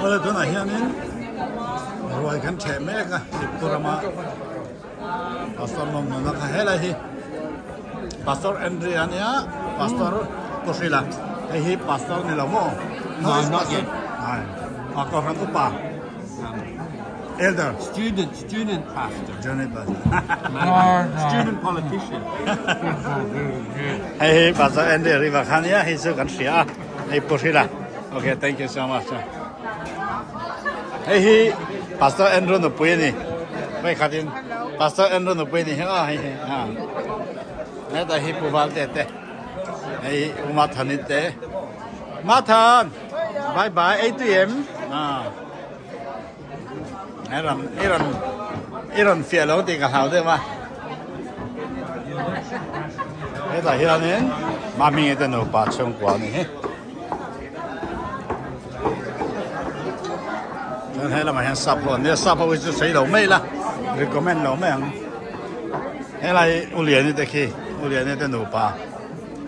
Tuh nah hianin, ruai kan cemek ah, itu ramah. Pastor nomor kahela hi, Pastor Andriania, Pastor Kusila, hi Pastor ni lamo. No, not yet. Aku orang upa. Elder. Student pastor. Student pastor. Student politician. Hey, Pastor Andy, riba khania, hi su kan sia, hi Kusila. Okay, thank you so much. Hey, Pastor Andrew no puy ni. Vậy khá tin Pastor Andrew no puy ni ha hi ha. Nãy ta hi pu val te te. Hey, ma than ni te. Ma than. Bye bye 8 p.m. Iron phía lâu thì cả hào đấy mà. Nãy ta hi nên ma mình cái nó ba chung quá ni. Thế là mà hiện sập rồi, nếu sập rồi thì xây lẩu mây là, recommend lẩu mây. Thế là u liền như thế kia, u liền như thế nụ ba.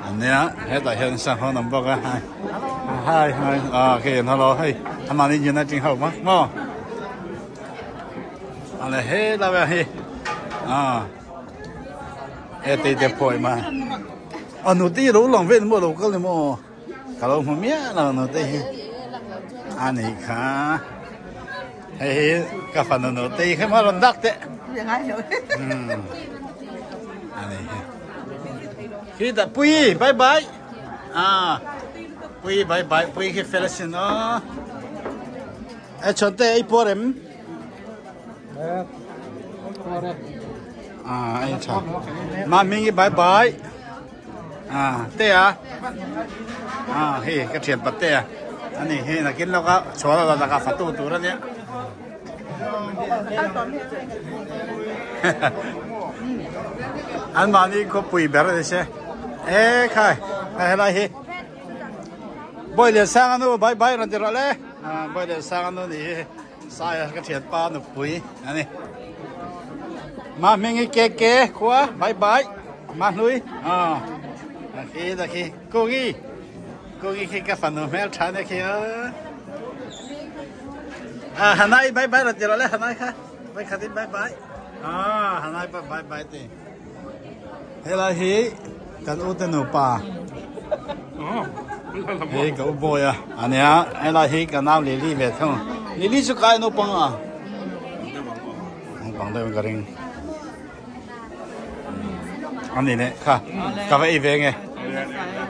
Anh nhá, thế là hiện sập hơn nằm bọc á, hai, kia hello, hey, anh mà đi nhìn nó chính hậu mà, ngon. Anh này hết là vậy, cái tê phổi mà, nụ tê lẩu lòng về mua lẩu cái này mua, cái lẩu mà mía là nụ tê, anh này khá. Hey, cái phần nó tê cái mà nó đắt đấy. Khi đã bui bye bye, bui bye bye bui cái phê xin nó, chọn tê ai bỏ em, anh chọn, mà mình cái bye bye, tê hey cái chuyện bắt tê anh này hey là cái nó có chỗ là cái phát tu đó nhé. Anh mà đi có bụi bẹt đấy chứ? Khai lại hi. Bây giờ sang anh nó bye bye rồi đi rồi đấy. Bây giờ sang anh nó đi sai cái chuyện ba nó bụi, anh này. Mà mình cái kê quá bye bye, mà nuôi, khi đó khi cô ghi cái phần nó mel chán đấy kia. Hanai bye bye rồi rồi đấy, Hanai kha, bye khát bye bye. Hanai bye bye đi. Thế là hi, cái út tên nụ pa. Hi cái út bồi à, anh nhá, thế là hi cái nào Lily về không? Lily chú cái nụ bông à? Bông đây cái ring. Anh này nè, kha, cà phê về nghe.